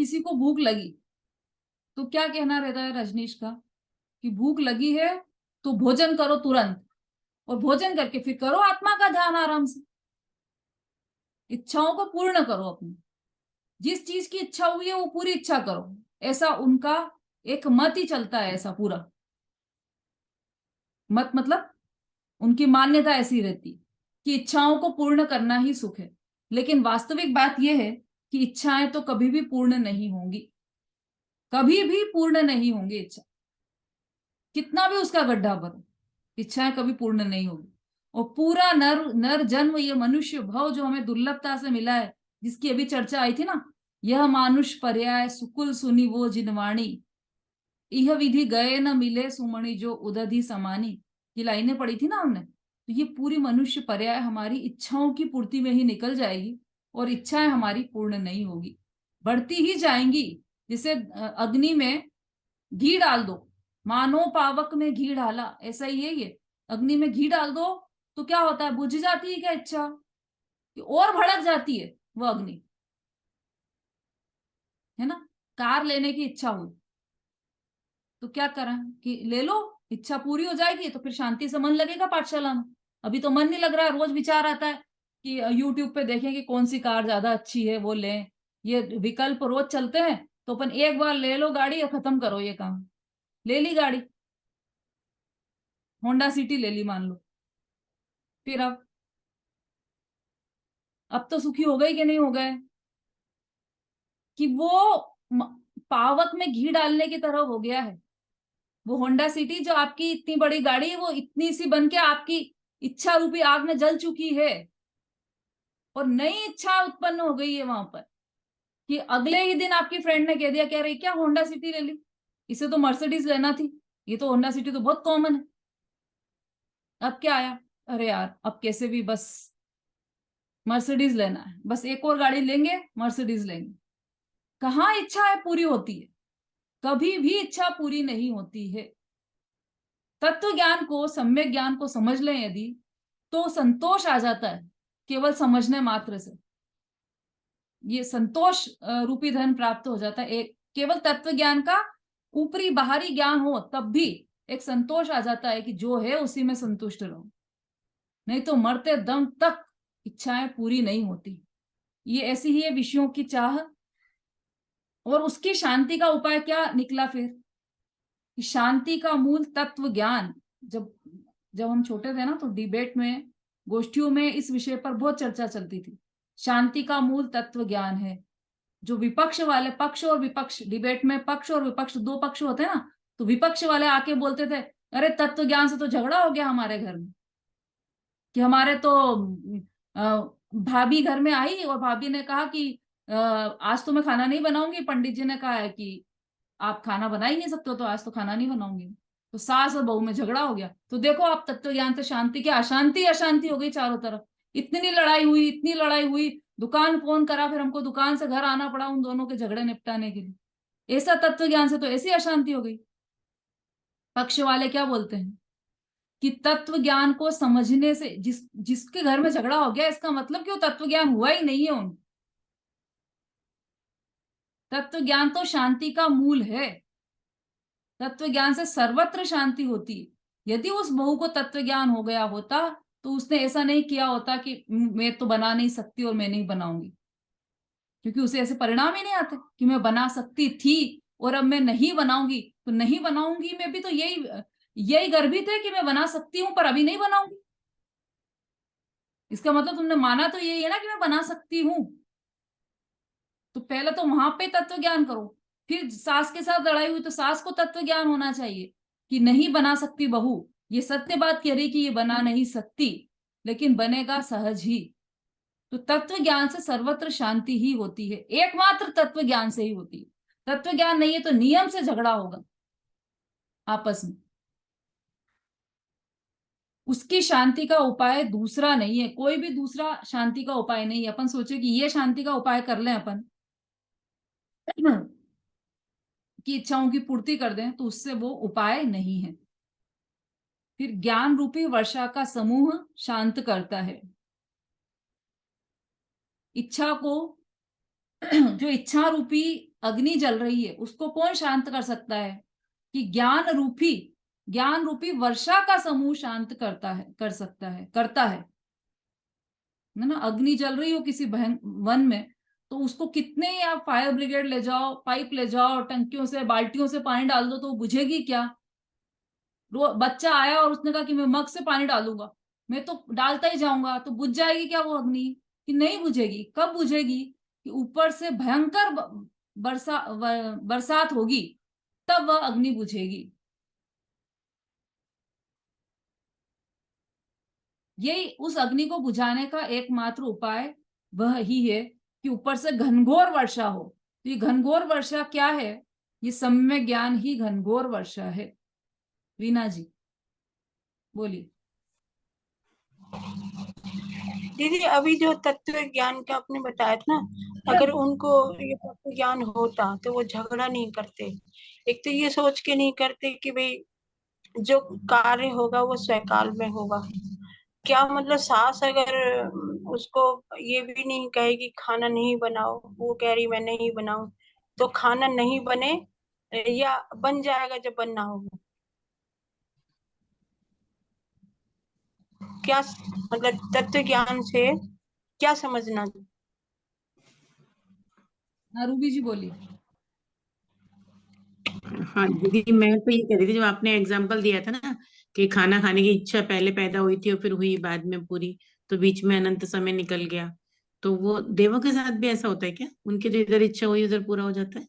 किसी को भूख लगी तो क्या कहना रहता है रजनीश का कि भूख लगी है तो भोजन करो तुरंत, और भोजन करके फिर करो आत्मा का ध्यान आराम से। इच्छाओं को पूर्ण करो अपनी, जिस चीज की इच्छा हुई है वो पूरी इच्छा करो, ऐसा उनका एक मत ही चलता है। ऐसा पूरा मत मतलब उनकी मान्यता ऐसी रहती कि इच्छाओं को पूर्ण करना ही सुख है। लेकिन वास्तविक बात यह है कि इच्छाएं तो कभी भी पूर्ण नहीं होंगी, कभी भी पूर्ण नहीं होंगी। इच्छा कितना भी उसका गड्ढा भरो, इच्छाएं कभी पूर्ण नहीं होगी। और पूरा नर नर जन्म, ये मनुष्य भव जो हमें दुर्लभता से मिला है, जिसकी अभी चर्चा आई थी ना, यह मानुष पर्याय सुकुल सुनी वो जिनवाणी, इह विधि गए न मिले सुमणि जो उदधि समानी। ये लाइनें पढ़ी थी ना हमने। तो ये पूरी मनुष्य पर्याय हमारी इच्छाओं की पूर्ति में ही निकल जाएगी, और इच्छाएं हमारी पूर्ण नहीं होगी, बढ़ती ही जाएंगी। जैसे अग्नि में घी डाल दो, मानो पावक में घी डाला, ऐसा ही है ये। अग्नि में घी डाल दो तो क्या होता है, बुझ जाती है क्या इच्छा, कि और भड़क जाती है वो अग्नि, है ना। कार लेने की इच्छा हुई तो क्या करें कि ले लो, इच्छा पूरी हो जाएगी तो फिर शांति से मन लगेगा पाठशाला में। अभी तो मन नहीं लग रहा है, रोज विचार आता है कि यूट्यूब पे देखें कि कौन सी कार ज्यादा अच्छी है वो लें। ये विकल्प रोज चलते हैं, तो अपन एक बार ले लो गाड़ी और खत्म करो ये काम। ले ली गाड़ी, होंडा सिटी ले ली मान लो, फिर अब तो सुखी हो गए कि नहीं हो गए, कि वो पावक में घी डालने की तरह हो गया है। वो होंडा सिटी जो आपकी इतनी बड़ी गाड़ी है, वो इतनी सी बन के आपकी इच्छा रूपी आग में जल चुकी है, और नई इच्छा उत्पन्न हो गई है वहां पर, कि अगले ही दिन आपकी फ्रेंड ने कह दिया कह रही क्या होंडा सिटी ले ली, इसे तो मर्सिडीज लेना थी, ये तो होंडा सिटी तो बहुत कॉमन है। अब क्या आया, अरे यार अब कैसे भी बस मर्सिडीज लेना है, बस एक और गाड़ी लेंगे, मर्सिडीज लेंगे। कहाँ इच्छा है पूरी होती है, कभी भी इच्छा पूरी नहीं होती है। तत्व ज्ञान को, सम्यक ज्ञान को समझ लें यदि, तो संतोष आ जाता है केवल समझने मात्र से। ये संतोष रूपी धन प्राप्त हो जाता है। एक केवल तत्व ज्ञान का ऊपरी बाहरी ज्ञान हो तब भी एक संतोष आ जाता है कि जो है उसी में संतुष्ट रहो, नहीं तो मरते दम तक इच्छाएं पूरी नहीं होती। ये ऐसी ही है विषयों की चाह। और उसकी शांति का उपाय क्या निकला फिर, कि शांति का मूल तत्व ज्ञान। जब जब हम छोटे थे ना, तो डिबेट में, गोष्ठियों में इस विषय पर बहुत चर्चा चलती थी। शांति का मूल तत्व ज्ञान है। जो विपक्ष वाले, पक्ष और विपक्ष, डिबेट में पक्ष और विपक्ष दो पक्ष होते हैं ना, तो विपक्ष वाले आके बोलते थे अरे तत्व ज्ञान से तो झगड़ा हो गया हमारे घर में, कि हमारे तो भाभी घर में आई और भाभी ने कहा कि आज तो मैं खाना नहीं बनाऊंगी, पंडित जी ने कहा है कि आप खाना बना ही नहीं सकते हो, तो आज तो खाना नहीं बनाऊंगी। तो सास और बहू में झगड़ा हो गया। तो देखो आप तत्व ज्ञान से शांति की अशांति अशांति हो गई चारों तरफ। इतनी लड़ाई हुई, इतनी लड़ाई हुई, दुकान फोन करा, फिर हमको दुकान से घर आना पड़ा उन दोनों के झगड़े निपटाने के लिए। ऐसा तत्व ज्ञान से तो ऐसी अशांति हो गई। पक्ष वाले क्या बोलते हैं कि तत्व ज्ञान को समझने से, जिसके घर में झगड़ा हो गया, इसका मतलब कि वो तत्व ज्ञान हुआ ही नहीं है उनको। तत्व ज्ञान तो शांति का मूल है। तत्व ज्ञान से सर्वत्र शांति होती है। यदि उस बहू को तत्व ज्ञान हो गया होता तो उसने ऐसा नहीं किया होता कि मैं तो बना नहीं सकती और मैं नहीं बनाऊंगी, क्योंकि उसे ऐसे परिणाम ही नहीं आते कि मैं बना सकती थी और अब मैं नहीं बनाऊंगी। तो नहीं बनाऊंगी में भी तो यही यही गर्भित है कि मैं बना सकती हूं पर अभी नहीं बनाऊंगी। इसका मतलब तुमने माना तो यही है ना कि मैं बना सकती हूं। तो पहले तो वहां पे तत्व ज्ञान करो। फिर सास के साथ लड़ाई हुई तो सास को तत्व ज्ञान होना चाहिए कि नहीं बना सकती बहू, ये सत्य बात कह रही कि ये बना नहीं सकती, लेकिन बनेगा सहज ही। तो तत्व ज्ञान से सर्वत्र शांति ही होती है, एकमात्र तत्व ज्ञान से ही होती है। तत्व ज्ञान नहीं है तो नियम से झगड़ा होगा आपस में। उसकी शांति का उपाय दूसरा नहीं है, कोई भी दूसरा शांति का उपाय नहीं है। अपन सोचे कि ये शांति का उपाय कर लें अपन की इच्छाओं की पूर्ति कर दें, तो उससे वो उपाय नहीं है। फिर ज्ञान रूपी वर्षा का समूह शांत करता है इच्छा को। जो इच्छा रूपी अग्नि जल रही है उसको कौन शांत कर सकता है? कि ज्ञान रूपी वर्षा का समूह शांत कर सकता है, करता है ना। अग्नि जल रही हो किसी वन में, तो उसको कितने ही आप फायर ब्रिगेड ले जाओ, पाइप ले जाओ, टंकियों से बाल्टियों से पानी डाल दो, तो वो बुझेगी क्या? बच्चा आया और उसने कहा कि मैं मग से पानी डालूंगा, मैं तो डालता ही जाऊंगा, तो बुझ जाएगी क्या वो अग्नि? कि नहीं बुझेगी। कब बुझेगी? कि ऊपर से भयंकर बरसात होगी, तब वह अग्नि बुझेगी। यही उस अग्नि को बुझाने का एकमात्र उपाय वह ही है कि ऊपर से घनघोर वर्षा हो। तो ये घनघोर वर्षा क्या है? ये सम्यक ज्ञान ही घनघोर वर्षा है। वीना जी बोलिए। दीदी अभी जो तत्व ज्ञान का आपने बताया था ना, अगर उनको ये तत्व ज्ञान होता तो वो झगड़ा नहीं करते। एक तो ये सोच के नहीं करते कि भाई जो कार्य होगा वो स्वकाल में होगा। क्या मतलब सास अगर उसको ये भी नहीं कहेगी खाना नहीं बनाओ, वो कह रही मैं नहीं बनाऊं, तो खाना नहीं बने या बन जाएगा जब बनना होगा। क्या मतलब तत्व ज्ञान से क्या समझना? हाँ रूबी जी बोलिए। हाँ दीदी, मैं तो ये कह रही थी, जो आपने एग्जाम्पल दिया था ना कि खाना खाने की इच्छा पहले पैदा हुई थी और फिर हुई बाद में पूरी, तो बीच में अनंत समय निकल गया। तो वो देवों के साथ भी ऐसा होता है क्या? उनकी जो इधर इच्छा हुई उधर पूरा हो जाता है?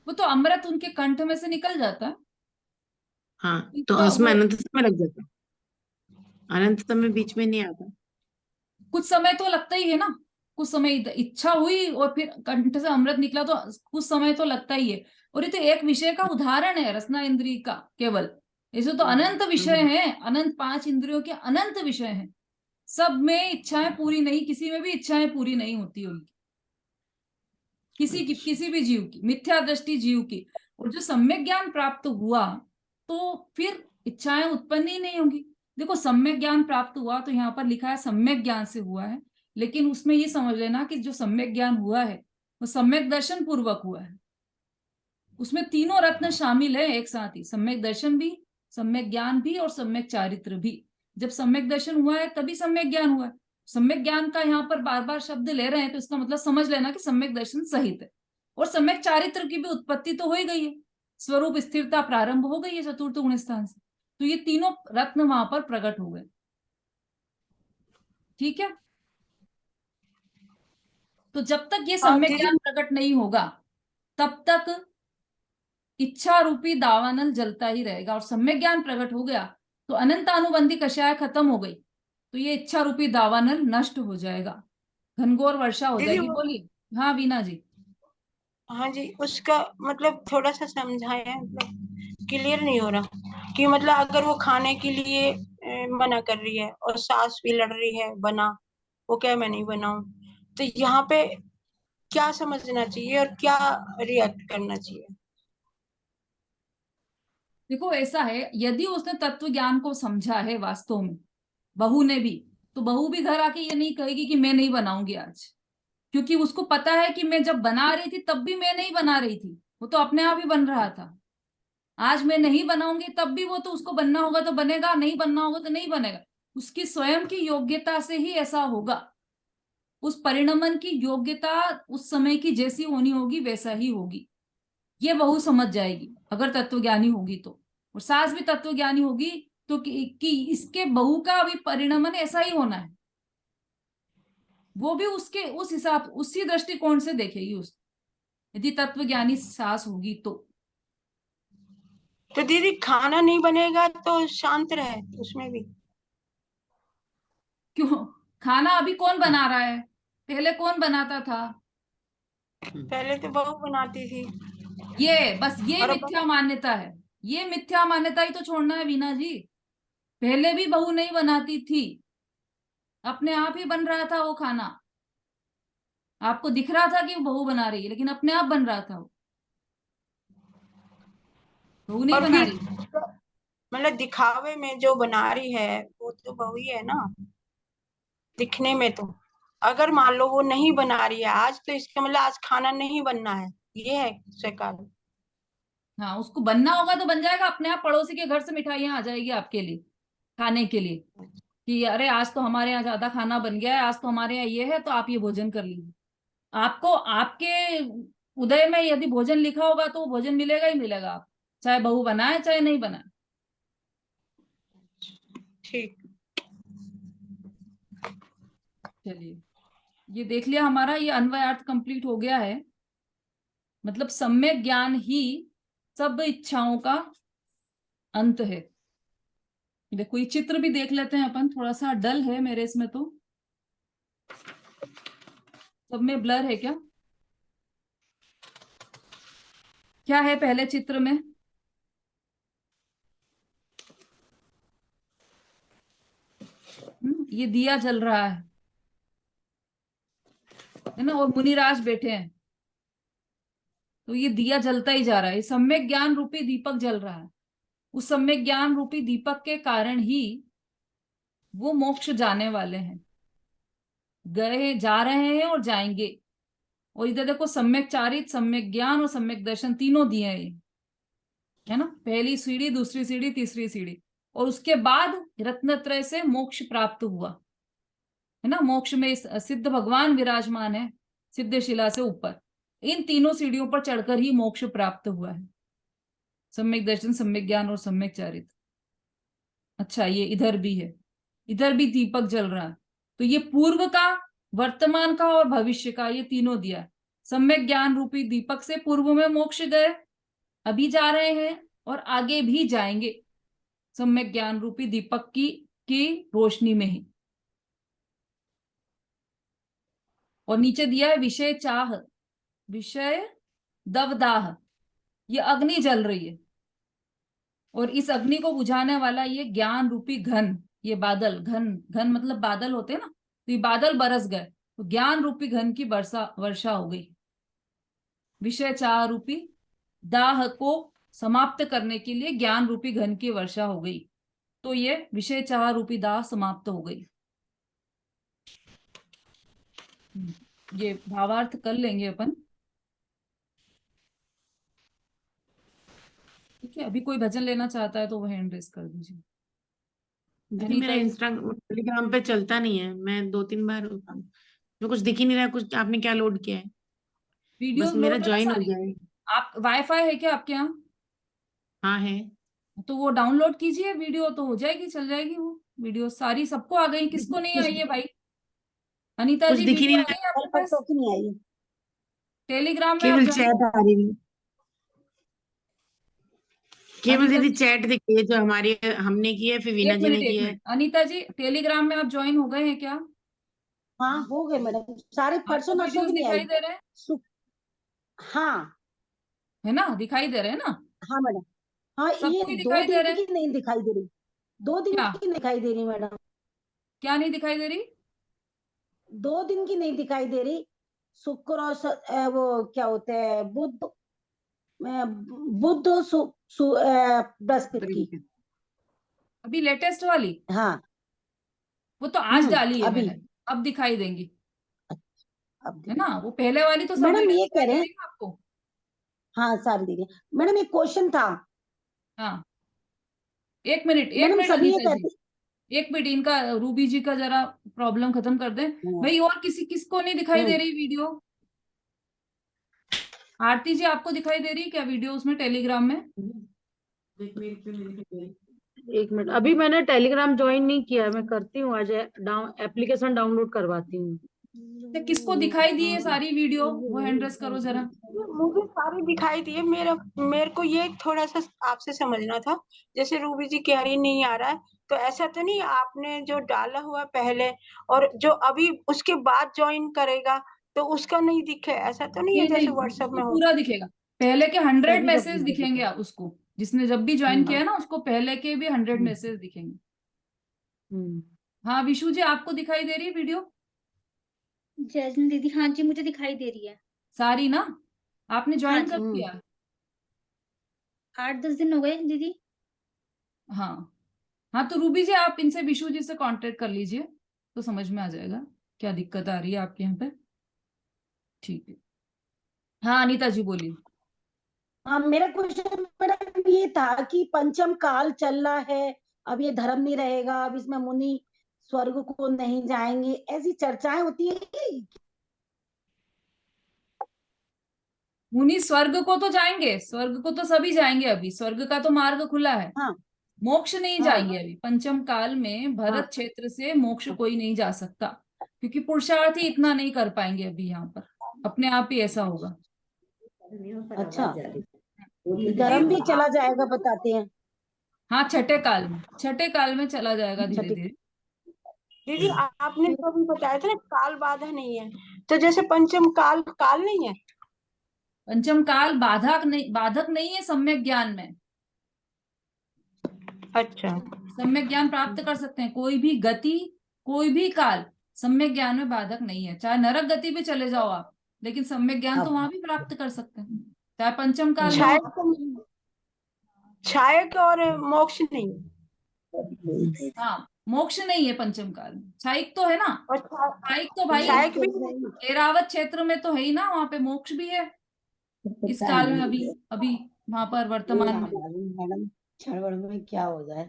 वो तो अमृत उनके कंठ में से निकल जाता है। हाँ, तो तो उसमें वो अनंत समय लग जाता है? अनंत समय बीच में नहीं आता? कुछ समय तो लगता ही है ना। कुछ समय इच्छा हुई और फिर कंठ से अमृत निकला, तो कुछ समय तो लगता ही है। और ये तो एक विषय का उदाहरण है, रसना इंद्रिय का केवल। ऐसे तो अनंत विषय हम्म। हैं, अनंत 5 इंद्रियों के अनंत विषय हैं। सब में इच्छाएं पूरी नहीं, किसी में भी इच्छाएं पूरी नहीं होती उनकी, अच्छा। किसी भी जीव की, मिथ्या दृष्टि जीव की। और जो सम्यक ज्ञान प्राप्त हुआ, तो फिर इच्छाएं उत्पन्न ही नहीं होंगी। देखो सम्यक ज्ञान प्राप्त हुआ तो यहाँ पर लिखा है सम्यक ज्ञान से हुआ है, लेकिन उसमें ये समझ लेना कि जो सम्यक ज्ञान हुआ है वो सम्यक दर्शन पूर्वक हुआ है। उसमें तीनों रत्न शामिल है एक साथ ही, सम्यक दर्शन भी, सम्यक ज्ञान भी और सम्यक चारित्र भी। जब सम्यक दर्शन हुआ है तभी सम्यक ज्ञान हुआ है। सम्यक ज्ञान का यहाँ पर बार बार शब्द ले रहे हैं, तो इसका मतलब समझ लेना कि सम्यक दर्शन सहित है। और सम्यक चारित्र की भी उत्पत्ति तो हो ही गई है, स्वरूप स्थिरता प्रारंभ हो गई है चतुर्थ गुण स्थान से। तो ये तीनों रत्न वहां पर प्रकट हो गए। ठीक है। तो जब तक ये हाँ सम्यक दीदी। ज्ञान प्रकट नहीं होगा, तब तक इच्छा रूपी दावानल जलता ही रहेगा। और सम्यक ज्ञान प्रकट हो गया तो अनंत अनुबंधी कषाय खत्म हो गई, तो ये इच्छा रूपी दावानल नष्ट हो जाएगा, घनघोर वर्षा हो दीदी जाएगी। बोलिए। हाँ वीना जी। हाँ जी, उसका मतलब थोड़ा सा समझाया, मतलब क्लियर नहीं हो रहा कि मतलब अगर वो खाने के लिए मना कर रही है और सास भी लड़ रही है बना, वो क्या मैं नहीं बनाऊं, तो यहाँ पे क्या समझना चाहिए और क्या रिएक्ट करना चाहिए? देखो ऐसा है, यदि उसने तत्व ज्ञान को समझा है वास्तव में, बहू ने भी, तो बहू भी घर आके ये नहीं कहेगी कि मैं नहीं बनाऊंगी आज। क्योंकि उसको पता है कि मैं जब बना रही थी तब भी मैं नहीं बना रही थी, वो तो अपने आप ही बन रहा था। आज मैं नहीं बनाऊंगी तब भी वो तो, उसको बनना होगा तो बनेगा, नहीं बनना होगा तो नहीं बनेगा। उसकी स्वयं की योग्यता से ही ऐसा होगा। उस परिणमन की योग्यता उस समय की जैसी होनी होगी वैसा ही होगी। ये बहू समझ जाएगी अगर तत्वज्ञानी होगी तो। और सास भी तत्वज्ञानी होगी तो कि इसके बहू का भी परिणमन ऐसा ही होना है, वो भी उसके उस हिसाब उसी दृष्टिकोण से देखेगी उस, यदि तत्वज्ञानी सास होगी तो। तो दीदी खाना नहीं बनेगा तो शांत रहे उसमें भी? क्यों? खाना अभी कौन बना रहा है? पहले कौन बनाता था? पहले तो बहू बनाती थी। ये बस ये और अब मिथ्या मान्यता है। ये मिथ्या मान्यता ही तो छोड़ना है वीना जी। पहले भी बहू नहीं बनाती थी, अपने आप ही बन रहा था वो खाना। आपको दिख रहा था कि वो बहू बना रही है, लेकिन अपने आप बन रहा था वो, बहू नहीं और बना फिर रही। मतलब दिखावे में जो बना रही है वो तो बहू ही है ना, दिखने में तो। अगर मान लो वो नहीं बना रही है आज, तो इसका मतलब आज खाना नहीं बनना है, ये है शिकायत। हाँ, उसको बनना होगा तो बन जाएगा अपने आप, पड़ोसी के घर से मिठाइयाँ आ जाएगी आपके लिए खाने के लिए, कि अरे आज तो हमारे यहाँ ज्यादा खाना बन गया है, आज तो हमारे यहाँ ये है, तो आप ये भोजन कर लीजिए। आपको आपके उदय में यदि भोजन लिखा होगा तो वो भोजन मिलेगा ही मिलेगा, आप चाहे बहू बनाए चाहे नहीं बनाए। ठीक। चलिए, ये देख लिया हमारा, ये अन्वय अर्थ कंप्लीट हो गया है। मतलब सम्यक ज्ञान ही सब इच्छाओं का अंत है। देखो ये चित्र भी देख लेते हैं अपन, थोड़ा सा डल है मेरे इसमें, तो सब में ब्लर है क्या? क्या है पहले चित्र में? ये दिया जल रहा है ना, और मुनिराज बैठे हैं, तो ये दिया जलता ही जा रहा है, ये सम्यक ज्ञान रूपी दीपक जल रहा है। उस सम्यक ज्ञान रूपी दीपक के कारण ही वो मोक्ष जाने वाले हैं, गए जा रहे हैं और जाएंगे। और इधर देखो, सम्यक चारित, सम्यक ज्ञान और सम्यक दर्शन तीनों दिए हैं ये, है ना, पहली सीढ़ी, दूसरी सीढ़ी, तीसरी सीढ़ी। और उसके बाद रत्नत्रय से मोक्ष प्राप्त हुआ, है ना, मोक्ष में सिद्ध भगवान विराजमान है सिद्ध शिला से ऊपर। इन तीनों सीढ़ियों पर चढ़कर ही मोक्ष प्राप्त हुआ है, सम्यक दर्शन, सम्यक ज्ञान और सम्यक चारित्र। अच्छा, ये इधर भी है, इधर भी दीपक जल रहा है। तो ये पूर्व का, वर्तमान का और भविष्य का, ये तीनों दिया है। सम्यक ज्ञान रूपी दीपक से पूर्व में मोक्ष गए, अभी जा रहे हैं और आगे भी जाएंगे, सम्यक ज्ञान रूपी दीपक की रोशनी में ही। और नीचे दिया है विषय चाह, विषय दवदाह, ये अग्नि जल रही है, और इस अग्नि को बुझाने वाला ये ज्ञान रूपी घन, ये बादल, घन घन मतलब बादल होते हैं ना, तो ये बादल बरस गए, तो ज्ञान रूपी घन की वर्षा हो गई। विषय चाह रूपी दाह को समाप्त करने के लिए ज्ञान रूपी घन की वर्षा हो गई, तो ये विषय चाह रूपी दाह समाप्त हो गई। ये भावार्थ कर लेंगे अपन। ठीक है, अभी कोई भजन लेना चाहता है तो वो हैंड रेस कर दीजिए। दीदी मेरा अनीता जी, टेलीग्राम पे चलता नहीं है, मैं 2-3 बार जो कुछ दिख ही नहीं रहा, कुछ आपने क्या लोड किया है। बस वीडियोस मेरा लोड है ना ज्वाइन हो सारी। गया है। आप वाईफाई है क्या आपके यहाँ? हाँ है। तो वो डाउनलोड कीजिए वीडियो, तो हो जाएगी, चल जाएगी वो वीडियो सारी, सबको आ गई, किसको नहीं कुछ आई है भाई? अनीता कुछ जी, दिख ही वीडियो नहीं आ रहा, गई है आपके पर पास? तो की नहीं आई। टेलीग्राम में आप केवल ज्वाइन? चैट आ रही है। केवल अनीता दीदी जी, चैट दिख रही है जो हमारी हमने की है, फिर वीना एक जी मिनट ने एक की है। मिनट, अनीता जी टेलीग्राम में आप ज्वाइन हो गए हैं क्या? हाँ हो गए मैडम, सारे परसों आपको नरसों वीडियोस की नहीं दिखाई आई। दे रहे हैं? सु- हाँ। है ना, दिखाई दे रहे हैं ना? हाँ मैडम। हाँ ये सबको ही दो दिखाई दे दिन रहे हैं? की नहीं दिखाई दे रही, 2 दिन क्या? की नहीं दिखाई दे रही मैडम। क्या नहीं दिखाई दे रही? 2 दिन की नहीं दिखाई दे रही। शुक्र और वो क्या होते हैं, बुध, बुध और बृहस्पति की। अभी लेटेस्ट वाली? हाँ। वो तो आज डाली है अभी। मैंने, अब दिखाई देंगी, अब है ना। वो पहले वाली तो सब मैडम वीडियो ये दिखाई कह दे रहे हैं, रही है आपको। हाँ सारी दीदी। मैडम एक क्वेश्चन था। हाँ, एक मिनट एक मैडम मिनट सभी ये अनीता जी, कहते। एक मिनट, इनका रूबी जी का जरा प्रॉब्लम खत्म कर दें भाई। और किसको नहीं दिखाई दे हम्म, रही वीडियो? आरती जी, आपको दिखाई दे रही है क्या वीडियो उसमें टेलीग्राम में? एक मिनट, अभी मैंने टेलीग्राम ज्वाइन नहीं किया है, मैं करती हूँ आज, एप्लीकेशन डाउनलोड करवाती हूँ। तो किसको दिखाई दी है सारी वीडियो, वो हैंड रेस करो जरा। मुझे सारे दिखाई दिए। मेरे को ये थोड़ा सा आपसे समझना था, जैसे रूबी जी कह रही नहीं आ रहा है, तो ऐसा तो नहीं आपने जो डाला हुआ पहले और जो अभी उसके बाद ज्वाइन करेगा तो उसका नहीं दिखे, ऐसा तो नहीं है नहीं जैसे नहीं, व्हाट्सएप उसको में हो? पूरा दिखेगा, पहले के 100 तभी जब मैसेज दिखेंगे आप उसको, जिसने जब भी ज्वाइन किया ना उसको पहले के भी 100 मैसेज दिखेंगे। हम्म। हाँ विशु जी, आपको दिखाई दे रही है वीडियो जैस्मिन दीदी, हाँ जी मुझे दिखाई दे रही है। सारी ना? आपने हाँ ज्वाइन कर जी, दिया? 8-10 दिन हो गए दीदी। हाँ हाँ, तो रूबी जी आप इनसे, विशु जी से कांटेक्ट कर लीजिए तो समझ में आ जाएगा। क्या दिक्कत आ रही है आपके यहाँ पे? ठीक है, हाँ अनीता जी बोलिए। हाँ, मेरा क्वेश्चन मैडम ये था कि पंचम काल चल रहा है, अब ये धर्म नहीं रहेगा, अब इसमें मुनि स्वर्ग को नहीं जाएंगे, ऐसी चर्चाएं होती है। मुनि स्वर्ग को तो जाएंगे, स्वर्ग को तो सभी जाएंगे, अभी स्वर्ग का तो मार्ग खुला है। हाँ मोक्ष नहीं हाँ जाएंगे अभी पंचम काल में, हाँ भरत क्षेत्र से मोक्ष कोई नहीं जा सकता, क्योंकि पुरुषार्थ ही इतना नहीं कर पाएंगे अभी यहाँ पर, अपने आप ही ऐसा होगा। अच्छा, धर्म भी चला जाएगा बताते हैं। हाँ छठे काल में, छठे काल में चला जाएगा धीरे छठे, धीरे। दीदी आपने तो अभी बताया था ना काल बाधा नहीं है, तो जैसे पंचम काल काल नहीं है? पंचम काल बाधक नहीं है सम्यक ज्ञान में। अच्छा सम्यक ज्ञान प्राप्त कर सकते हैं, कोई भी गति कोई भी काल सम्यक ज्ञान में बाधक नहीं है। चाहे नरक गति पे चले जाओ आप, लेकिन सम्यक ज्ञान तो अब वहां भी प्राप्त कर सकते हैं, चाहे पंचम काल में हो। छायक और मोक्ष नहीं? हाँ मोक्ष नहीं है पंचम काल में, छाइक तो है ना। और छाइक तो भाई छायक भी नहीं? एरावत क्षेत्र में तो है ही ना, वहां पे मोक्ष भी है इस काल में, अभी अभी वहां पर वर्तमान में। मैडम क्षण में क्या हो जाए।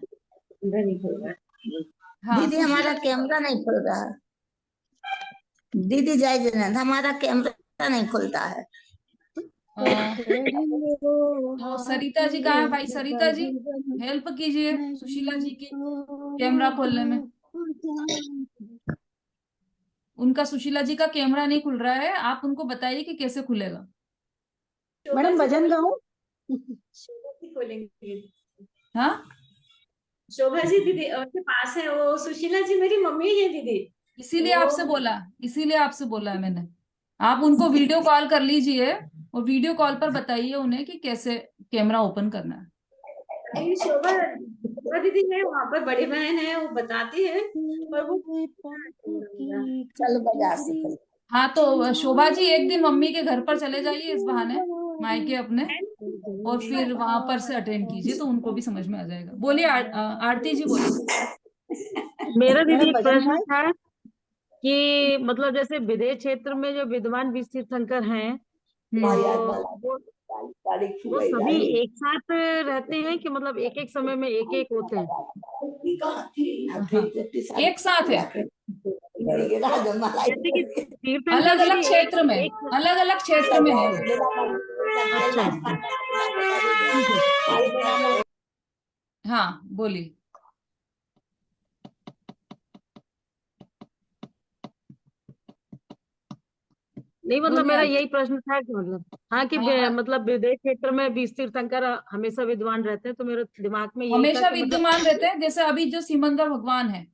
हाँ दीदी हमारा कैमरा नहीं खुल रहा है। दीदी जय जगन्नाथ, हमारा कैमरा नहीं खुलता है। तो सरिता जी कहाँ है भाई? सरिता जी हेल्प कीजिए सुशीला जी की कैमरा खोलने में। उनका सुशीला जी का कैमरा नहीं खुल रहा है, आप उनको बताइए कि कैसे खुलेगा। मैडम भजन गाऊं? शोभा जी खोलेंगे। हाँ शोभा जी दीदी उनके पास है, वो सुशीला जी मेरी मम्मी है दीदी। इसीलिए आपसे बोला है मैंने। आप उनको वीडियो कॉल कर लीजिए और वीडियो कॉल पर बताइए उन्हें कि कैसे कैमरा ओपन करना है। नहीं, शोभा दीदी है वहाँ पर, बड़ी बहन है, वो बताती है। और वो चल बाजार से खरीद। हाँ तो शोभा जी एक दिन मम्मी के घर पर चले जाइए इस बहाने, मायके अपने, और फिर वहां पर से अटेंड कीजिए तो उनको भी समझ में आ जाएगा। बोलिए आरती जी बोलिए। मेरा दीदी मैडम एक भजन प्रश्न गाएं? था कि मतलब जैसे विदेश क्षेत्र में जो विद्वान बीस तीर्थंकर हैं, वो सभी एक साथ रहते हैं कि मतलब एक एक समय में एक एक होते हैं? एक साथ है, जैसे कि तीर्थंकर अलग अलग दीदी क्षेत्र में, एक अलग अलग क्षेत्र में है। अच्छा ठीक है। हाँ बोलिए। नहीं मतलब बोलिए मेरा आरती। यही प्रश्न था कि मतलब हाँ कि हाँ, मतलब विदेश क्षेत्र में बीस तीर्थंकर हमेशा विद्वान रहते हैं, तो मेरे दिमाग में यही था हमेशा कि मतलब विद्यमान रहते हैं। जैसे अभी जो सिमंदर भगवान है,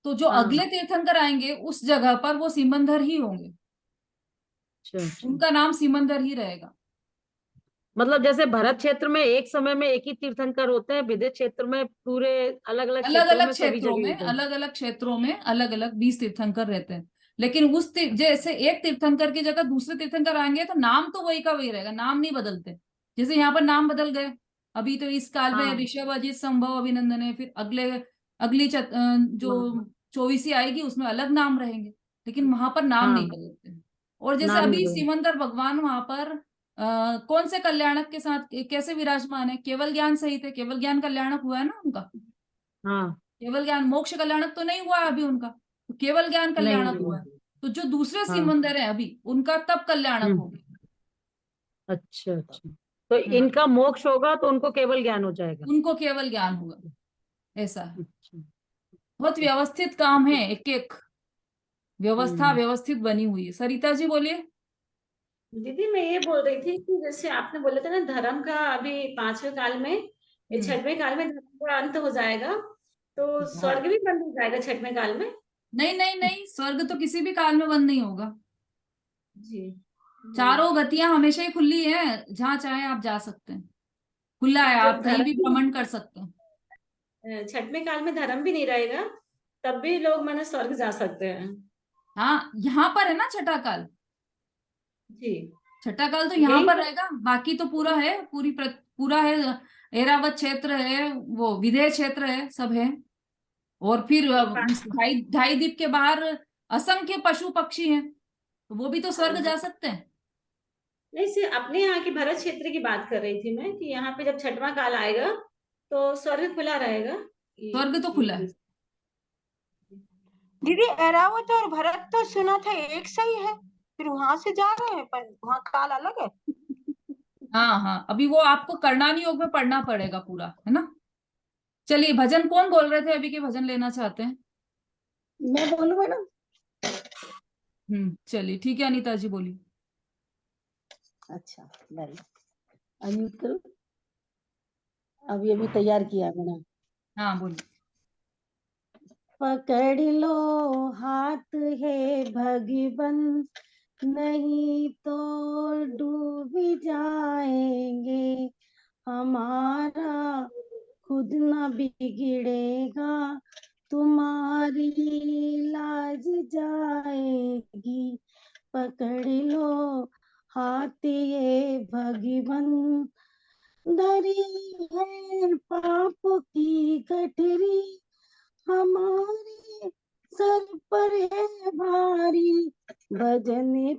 तो जो हाँ अगले तीर्थंकर आएंगे उस जगह पर वो सिमंदर ही होंगे, अच्छा। उनका नाम सिमंदर ही रहेगा। मतलब जैसे भरत क्षेत्र में एक समय में एक ही तीर्थंकर होते हैं, विदेश क्षेत्र में पूरे अलग अलग अलग क्षेत्रों अलग में सभी क्षेत्रों जगह में, होते हैं। अलग अलग क्षेत्रों में अलग अलग 20 तीर्थंकर रहते हैं, लेकिन जैसे एक तीर्थंकर की जगह दूसरे तीर्थंकर आएंगे तो नाम तो वही का वही रहेगा, नाम नहीं बदलते। जैसे यहाँ पर नाम बदल गए, अभी तो इस काल में हाँ ऋषभ, अजित, संभव, अभिनंदन है, फिर अगली जो 24वीं आएगी उसमें अलग नाम रहेंगे, लेकिन वहां पर नाम नहीं हाँ बदलते। और जैसे नाम नहीं अभी बदलते। सिमंदर भगवान वहां पर कौन से कल्याणक के साथ कैसे विराजमान है? केवल ज्ञान सहित है, केवल ज्ञान कल्याणक हुआ है ना उनका। हाँ केवल ज्ञान मोक्ष कल्याणक तो नहीं हुआ है अभी उनका, तो केवल ज्ञान नहीं कल्याणक नहीं हुआ है। तो जो दूसरे हाँ सिमंदर है अभी उनका तब कल्याणक हो गया। अच्छा अच्छा। तो हाँ, इनका मोक्ष होगा तो उनको केवल ज्ञान हो जाएगा। उनको केवल ज्ञान होगा, ऐसा है। अच्छा बहुत व्यवस्थित काम है, एक एक व्यवस्था हम्म व्यवस्थित बनी हुई है। सरिता जी बोलिए। दीदी मैं ये बोल रही थी कि जैसे आपने बोला था ना धर्म का अभी पांचवें काल में, ये छठवें काल में धर्म का अंत हो जाएगा, तो स्वर्ग भी बंद हो जाएगा छठवें काल में? नहीं नहीं नहीं, स्वर्ग तो किसी भी काल में बंद नहीं होगा। जी चारों गतियां हमेशा ही खुली है, जहां चाहे आप जा सकते हैं, खुला है, जब आप कहीं भी धर्म भ्रमण कर सकते हैं। छठवें काल में धर्म भी नहीं रहेगा, तब भी लोग माने स्वर्ग जा सकते हैं? हाँ यहाँ पर है ना छठा काल, जी छठा काल तो यहाँ यही पर तो। रहेगा, बाकी तो पूरा है, पूरा है, एरावत क्षेत्र है, वो विदेह क्षेत्र है, सब है। और फिर ढाई ढाई द्वीप के बाहर असंख्य पशु पक्षी हैं, तो वो भी तो स्वर्ग जा सकते हैं। नहीं, सिर्फ अपने यहाँ के भरत क्षेत्र की बात कर रही थी मैं, कि यहाँ पे जब छठवां काल आएगा तो स्वर्ग खुला रहेगा। स्वर्ग तो खुला है। दीदी ऐरावत और भरत तो सुना था एक सही है, फिर वहां से जा रहे हैं, पर वहाँ काल अलग है। हाँ हाँ, अभी वो आपको करणानी योग में पढ़ना पड़ेगा पूरा, है ना। चलिए, भजन कौन बोल रहे थे अभी के भजन लेना चाहते हैं? मैं बोलूँ मैडम? चलिए ठीक है, अनीता जी बोलिए। अच्छा, अनम्यूट करो। अभी तैयार किया मैंने। हाँ बोलिए। पकड़ लो हाथ है भगवन, नहीं तो डूब जाएंगे, हमारा खुद न बिगड़ेगा, तुम्हारी लाज जाएगी। पकड़ लो हाथ ये भगवन, धरी है पाप की गठरी, हमारे सर पर है भारी, भजन